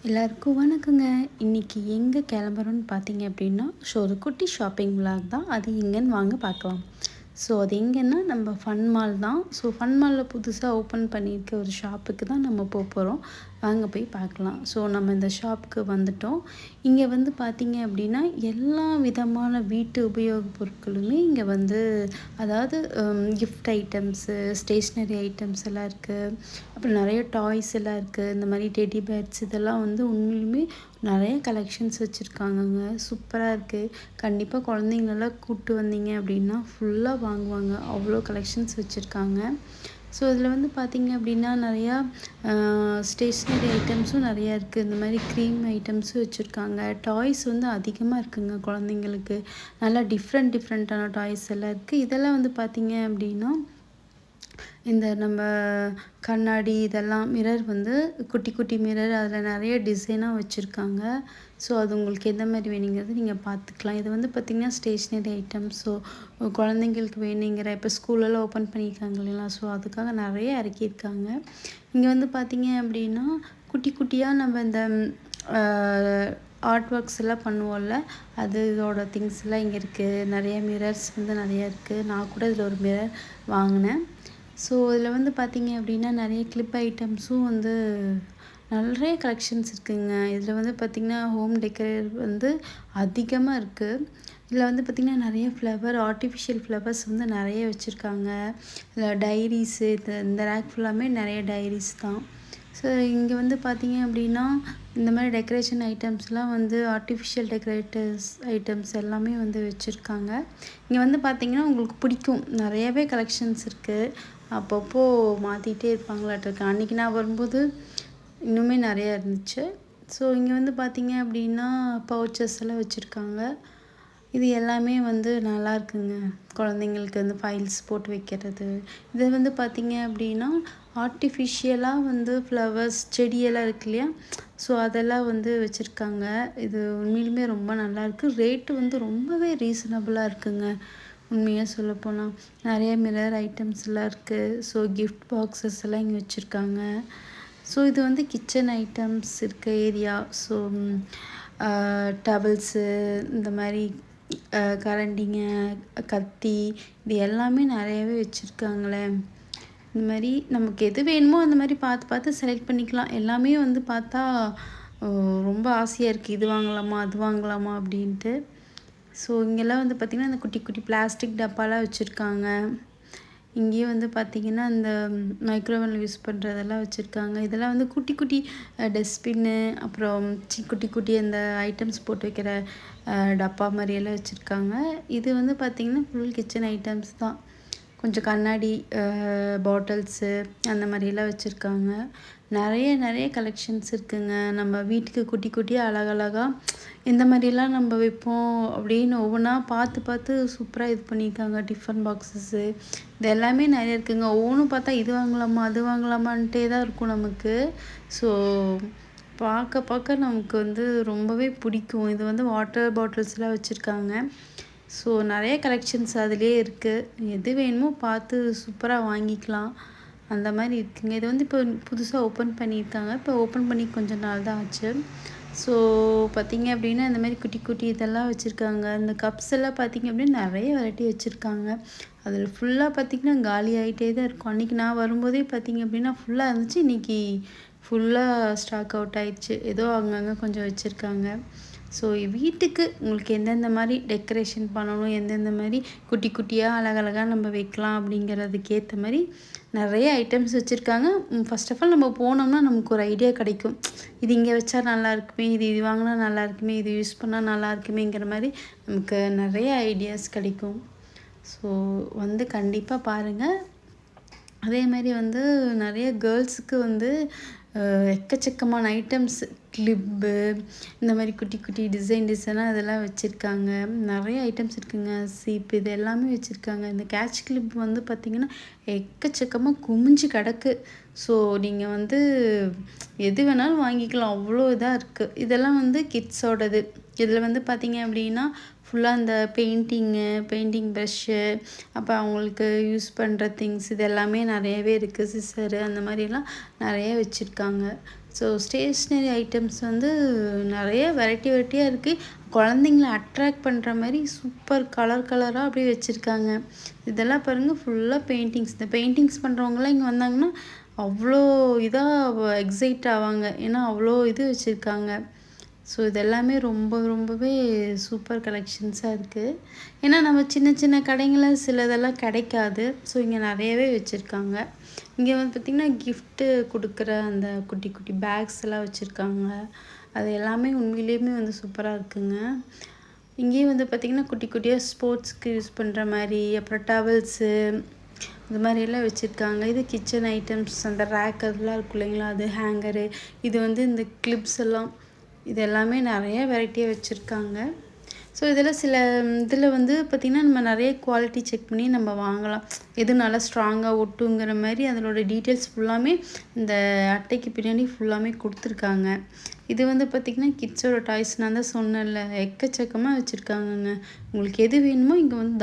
எல்லாருக்கும் வணக்கங்க. இன்னைக்கு எங்கே கிளம்புறோன்னு பார்த்தீங்க அப்படின்னா, ஒரு குட்டி ஷாப்பிங் விலாக் தான். அது எங்கேன்னு வாங்க பார்க்கலாம். ஸோ அது எங்கன்னா நம்ம ஃபன் மால் தான். ஸோ ஃபன் மாலில் புதுசாக ஓப்பன் பண்ணியிருக்க ஒரு ஷாப்புக்கு தான் நம்ம போகிறோம். வாங்க போய் பார்க்கலாம். ஸோ நம்ம இந்த ஷாப்புக்கு வந்துட்டோம். இங்கே வந்து பார்த்தீங்க அப்படின்னா எல்லா விதமான வீட்டு உபயோகப் பொருட்களுமே இங்கே வந்து, அதாவது கிஃப்ட் ஐட்டம்ஸு, ஸ்டேஷ்னரி ஐட்டம்ஸ் எல்லாம் இருக்குது. அப்புறம் நிறைய டாய்ஸ் எல்லாம் இருக்குது. இந்த மாதிரி டெடி பேர்ட்ஸ் இதெல்லாம் வந்து உண்மையிலுமே நிறைய கலெக்ஷன்ஸ் வச்சுருக்காங்கங்க. சூப்பராக இருக்குது. கண்டிப்பாக குழந்தைங்களெல்லாம் கூப்பிட்டு வந்தீங்க அப்படின்னா ஃபுல்லாக வாங்குவாங்க. அவ்வளோ கலெக்ஷன்ஸ் வச்சுருக்காங்க. ஸோ இதில் வந்து பார்த்திங்க அப்படின்னா நிறையா ஸ்டேஷ்னரி ஐட்டம்ஸும் நிறையா இருக்குது. இந்த மாதிரி க்ரீம் ஐட்டம்ஸும் வச்சுருக்காங்க. டாய்ஸ் வந்து அதிகமாக இருக்குதுங்க குழந்தைங்களுக்கு. நல்லா டிஃப்ரெண்ட்டான டாய்ஸ் எல்லாம் இருக்குது. இதெல்லாம் வந்து பார்த்திங்க அப்படின்னா இந்த நம்ம கண்ணாடி இதெல்லாம் மிரர் வந்து குட்டி குட்டி மிரர், அதில் நிறைய டிசைனாக வச்சுருக்காங்க. ஸோ அது உங்களுக்கு எந்த மாதிரி வேணுங்கிறது நீங்கள் பார்த்துக்கலாம். இது வந்து பார்த்திங்கன்னா ஸ்டேஷ்னரி ஐட்டம். ஸோ குழந்தைங்களுக்கு வேணுங்கிற இப்போ ஸ்கூலெல்லாம் ஓப்பன் பண்ணியிருக்காங்க இல்லைங்களா, ஸோ அதுக்காக நிறைய இறக்கியிருக்காங்க. இங்கே வந்து பார்த்திங்க அப்படின்னா குட்டி குட்டியாக நம்ம இந்த ஆர்ட் ஒர்க்ஸ் எல்லாம் பண்ணுவோம்ல, அது இதோட திங்ஸ் எல்லாம் இங்கே இருக்குது. நிறைய மிரர்ஸ் வந்து நிறையா இருக்குது. நான் கூட இதில் ஒரு மிரர் வாங்கினேன். ஸோ இதில் வந்து பார்த்திங்க அப்படின்னா நிறைய கிளிப் ஐட்டம்ஸும் வந்து நிறைய கலெக்ஷன்ஸ் இருக்குதுங்க. இதில் வந்து பார்த்திங்கன்னா ஹோம் டெக்கரேட் வந்து அதிகமாக இருக்குது. இதில் வந்து பார்த்திங்கன்னா நிறைய ஆர்டிஃபிஷியல் ஃப்ளவர்ஸ் வந்து நிறைய வச்சுருக்காங்க. இதில் டைரிஸு, இந்த ரேக் ஃபுல்லாமே நிறைய டைரிஸ் தான். ஸோ இங்கே வந்து பார்த்திங்க அப்படின்னா இந்த மாதிரி டெக்கரேஷன் ஐட்டம்ஸ்லாம் வந்து ஆர்டிஃபிஷியல் டெக்கரேட்டர்ஸ் ஐட்டம்ஸ் எல்லாமே வந்து வச்சுருக்காங்க. இங்கே வந்து பார்த்திங்கன்னா உங்களுக்கு பிடிக்கும், நிறையவே கலெக்ஷன்ஸ் இருக்குது. அப்பப்போ மாற்றிட்டே இருப்பாங்களாட்டிருக்கு. அன்றைக்கி நான் வரும்போது இன்னுமே நிறையா இருந்துச்சு. ஸோ இங்கே வந்து பார்த்திங்க அப்படின்னா பவுச்சஸ் எல்லாம் வச்சுருக்காங்க. இது எல்லாமே வந்து நல்லா இருக்குங்க. குழந்தைங்களுக்கு வந்து ஃபைல்ஸ் போட்டு வைக்கிறது. இது வந்து பார்த்திங்க அப்படின்னா ஆர்டிஃபிஷியலாக வந்து ஃப்ளவர்ஸ் செடியெல்லாம் இருக்கு இல்லையா, ஸோ அதெல்லாம் வந்து வச்சுருக்காங்க. இது உண்மையிலுமே ரொம்ப நல்லாயிருக்கு. ரேட்டு வந்து ரொம்பவே ரீசனபுளாக இருக்குங்க. உண்மையாக சொல்லப்போனால் நிறைய மிரர் ஐட்டம்ஸ் எல்லாம் இருக்குது. ஸோ கிஃப்ட் பாக்ஸஸ் எல்லாம் இங்கே வச்சுருக்காங்க. ஸோ இது வந்து கிச்சன் ஐட்டம்ஸ் இருக்க ஏரியா. ஸோ டவல்ஸு, இந்த மாதிரி கரண்டிங்க, கத்தி, இது எல்லாமே நிறையவே வச்சுருக்காங்களே. இந்த மாதிரி நமக்கு எது வேணுமோ அந்த மாதிரி பார்த்து பார்த்து செலக்ட் பண்ணிக்கலாம். எல்லாமே வந்து பார்த்தா ரொம்ப ஆசையாக இருக்குது, இது வாங்கலாமா அது வாங்கலாமா அப்படின்ட்டு. ஸோ இங்கெல்லாம் வந்து பார்த்திங்கன்னா இந்த குட்டி குட்டி பிளாஸ்டிக் டப்பாலாம் வச்சுருக்காங்க. இங்கேயும் வந்து பார்த்திங்கன்னா இந்த மைக்ரோவேவில் யூஸ் பண்ணுறதெல்லாம் வச்சுருக்காங்க. இதெல்லாம் வந்து குட்டி குட்டி டஸ்ட்பின்னு, அப்புறம் குட்டி குட்டி அந்த ஐட்டம்ஸ் போட்டு வைக்கிற டப்பா மாதிரியெல்லாம் வச்சுருக்காங்க. இது வந்து பார்த்திங்கன்னா ஃபுல் கிச்சன் ஐட்டம்ஸ் தான். கொஞ்சம் கண்ணாடி பாட்டில்ஸு அந்த மாதிரியெல்லாம் வச்சுருக்காங்க. நிறைய கலெக்ஷன்ஸ் இருக்குதுங்க. நம்ம வீட்டுக்கு குட்டி குட்டியாக அழகழகாக இந்த மாதிரிலாம் நம்ம வைப்போம் அப்படின்னு ஒவ்வொன்றா பார்த்து பார்த்து சூப்பராக இது பண்ணியிருக்காங்க. டிஃபன் பாக்ஸஸ்ஸு இது எல்லாமே நிறைய இருக்குதுங்க. ஒவ்வொன்றும் பார்த்தா இது வாங்கலாமா அது வாங்கலாமான்ட்டே தான் இருக்கும் நமக்கு. ஸோ பார்க்க நமக்கு வந்து ரொம்பவே பிடிக்கும். இது வந்து வாட்டர் பாட்டில்ஸ்லாம் வச்சுருக்காங்க. ஸோ நிறைய கலெக்ஷன்ஸ் அதிலே இருக்குது. எது வேணுமோ பார்த்து சூப்பராக வாங்கிக்கலாம். அந்த மாதிரி இருக்குங்க. இது வந்து இப்போ புதுசாக ஓப்பன் பண்ணியிருக்காங்க. இப்போ ஓப்பன் பண்ணி கொஞ்சம் நாள் தான் ஆச்சு. ஸோ பார்த்திங்க அப்படின்னா இந்த மாதிரி குட்டி குட்டி இதெல்லாம் வச்சுருக்காங்க. இந்த கப்ஸ் எல்லாம் பார்த்திங்க அப்படின்னா நிறைய வெரைட்டி வச்சுருக்காங்க. அதில் ஃபுல்லாக பார்த்திங்கன்னா காலி ஆகிட்டே தான் இருக்கும். அன்றைக்கி நான் வரும்போதே பார்த்திங்க அப்படின்னா ஃபுல்லாக இருந்துச்சு. இன்றைக்கி ஃபுல்லாக ஸ்டாக் அவுட் ஆயிடுச்சு. ஏதோ அங்கங்கே கொஞ்சம் வச்சுருக்காங்க. ஸோ வீட்டுக்கு உங்களுக்கு எந்தெந்த மாதிரி டெக்கரேஷன் பண்ணணும், எந்தெந்த மாதிரி குட்டி குட்டியாக அழகழகாக நம்ம வைக்கலாம் அப்படிங்கிறதுக்கு ஏற்ற மாதிரி நிறைய ஐட்டம்ஸ் வச்சுருக்காங்க. ஃபர்ஸ்ட் ஆஃப் ஆல் நம்ம போனோம்னா நமக்கு ஒரு ஐடியா கிடைக்கும். இது இங்கே வச்சா நல்லா இருக்குமே, இது வாங்கினா நல்லா இருக்குமே, இது யூஸ் பண்ணால் நல்லா இருக்குமேங்கிற மாதிரி நமக்கு நிறைய ஐடியாஸ் கிடைக்கும். ஸோ வந்து கண்டிப்பாக பாருங்கள். அதே மாதிரி வந்து நிறைய கேர்ள்ஸுக்கு வந்து எக்கச்சக்கமான ஐட்டம்ஸ், கிளிப்பு, இந்த மாதிரி குட்டி குட்டி டிசைனாக இதெல்லாம் வச்சுருக்காங்க. நிறைய ஐட்டம்ஸ் இருக்குதுங்க. சீப்பு இது எல்லாமே வச்சுருக்காங்க. இந்த கேட்ச் கிளிப் வந்து பார்த்திங்கன்னா எக்கச்சக்கமாக குமிஞ்சு கிடக்கு. ஸோ நீங்கள் வந்து எது வேணாலும் வாங்கிக்கலாம், அவ்வளோ இதாக இருக்குது. இதெல்லாம் வந்து கிட்ஸோடது. இதில் வந்து பார்த்திங்க அப்படின்னா ஃபுல்லாக அந்த பெயிண்டிங் ப்ரஷ்ஷு, அப்போ அவங்களுக்கு யூஸ் பண்ணுற திங்ஸ் இது எல்லாமே நிறையவே இருக்குது. சிசரு அந்த மாதிரிலாம் நிறைய வச்சுருக்காங்க. ஸோ ஸ்டேஷ்னரி ஐட்டம்ஸ் வந்து நிறைய வெரைட்டியாக இருக்குது. குழந்தைங்கள அட்ராக்ட் பண்ணுற மாதிரி சூப்பர் கலராக அப்படியே வச்சுருக்காங்க. இதெல்லாம் பாருங்கள், ஃபுல்லாக பெயிண்டிங்ஸ். இந்த பெயிண்டிங்ஸ் பண்ணுறவங்களாம் இங்கே வந்தாங்கன்னா அவ்வளோ இதாக எக்ஸைட் ஆவாங்க. ஏன்னா அவ்வளோ இது வச்சுருக்காங்க. ஸோ இதெல்லாமே ரொம்பவே சூப்பர் கலெக்ஷன்ஸாக இருக்குது. ஏன்னா நம்ம சின்ன கடைங்களில் சிலதெல்லாம் கிடைக்காது. ஸோ இங்கே நிறையவே வச்சுருக்காங்க. இங்கே வந்து பார்த்திங்கன்னா கிஃப்ட்டு கொடுக்குற அந்த குட்டி பேக்ஸ் எல்லாம் வச்சுருக்காங்க. அது எல்லாமே உண்மையிலேயுமே வந்து சூப்பராக இருக்குங்க. இங்கேயும் வந்து பார்த்திங்கன்னா குட்டியாக ஸ்போர்ட்ஸ்க்கு யூஸ் பண்ணுற மாதிரி, அப்புறம் டவல்ஸு இந்த மாதிரியெல்லாம் வச்சுருக்காங்க. இது கிச்சன் ஐட்டம்ஸ், அந்த ரேக் அதெல்லாம் இருக்கும் இல்லைங்களா, அது ஹேங்கரு, இது வந்து இந்த கிளிப்ஸ் எல்லாம், இது எல்லாமே நிறைய வெரைட்டியாக வச்சுருக்காங்க. ஸோ இதில் சில இதில் வந்து பார்த்திங்கன்னா நம்ம நிறைய குவாலிட்டி செக் பண்ணி நம்ம வாங்கலாம். எது நல்லா ஸ்ட்ராங்காக ஒட்டுங்கிற மாதிரி அதனோட டீட்டெயில்ஸ் ஃபுல்லாமே இந்த அட்டைக்கு பின்னாடி ஃபுல்லாமே கொடுத்துருக்காங்க. இது வந்து பார்த்திங்கன்னா கிட்ஸோட டாய்ஸ். நான் தான் சொன்னேன்ல, எக்கச்சக்கமாக வச்சுருக்காங்கங்க. உங்களுக்கு எது வேணுமோ இங்கே வந்து